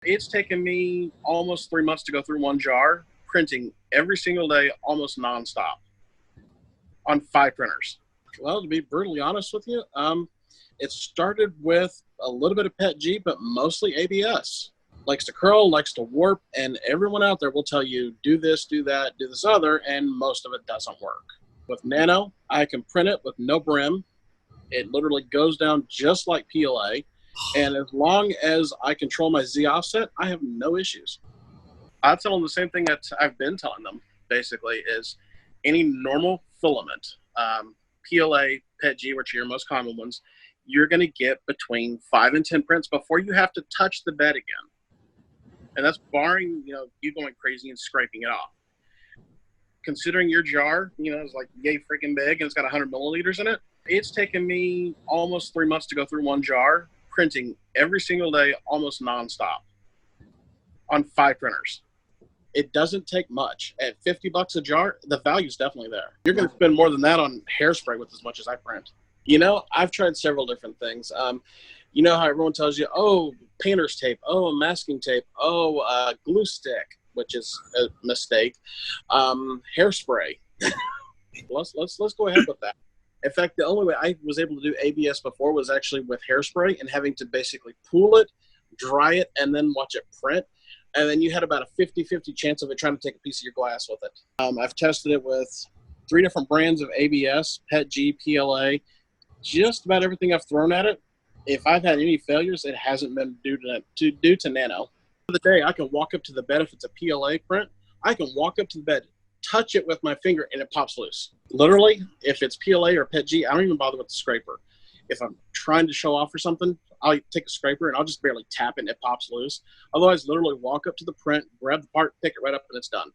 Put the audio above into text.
It's taken me almost 3 months to go through one jar, printing every single day, almost nonstop, on 5 printers. Well, to be brutally honest with you, it started with a little bit of PETG, but mostly ABS. Likes to curl, likes to warp, and everyone out there will tell you, do this, do that, do this other, and most of it doesn't work. With Nano, I can print it with no brim. It literally goes down just like PLA. And as long as I control my Z offset, I have no issues. I tell them the same thing that I've been telling them, basically, is any normal filament, PLA, PETG, which are your most common ones, you're going to get between 5 and 10 prints before you have to touch the bed again. And that's barring, you going crazy and scraping it off. Considering your jar, is like yay freaking big and it's got 100 milliliters in it, it's taken me almost 3 months to go through one jar, printing every single day, almost nonstop, on 5 printers. It doesn't take much. At $50 a jar, the value's definitely there. You're going to spend more than that on hairspray with as much as I print. I've tried several different things. You know how everyone tells you, oh, painter's tape, oh, masking tape, oh, glue stick, which is a mistake. Hairspray. let's go ahead with that. In fact, the only way I was able to do ABS before was actually with hairspray and having to basically pool it, dry it, and then watch it print. And then you had about a 50-50 chance of it trying to take a piece of your glass with it. I've tested it with 3 different brands of ABS, PETG, PLA, just about everything I've thrown at it. If I've had any failures, it hasn't been due to Nano. For the day, I can walk up to the bed if it's a PLA print. I can walk up to the bed, touch it with my finger, and it pops loose. Literally, if it's PLA or PETG, I don't even bother with the scraper. If I'm trying to show off or something, I'll take a scraper and I'll just barely tap it and it pops loose. Otherwise, literally walk up to the print, grab the part, pick it right up, and it's done.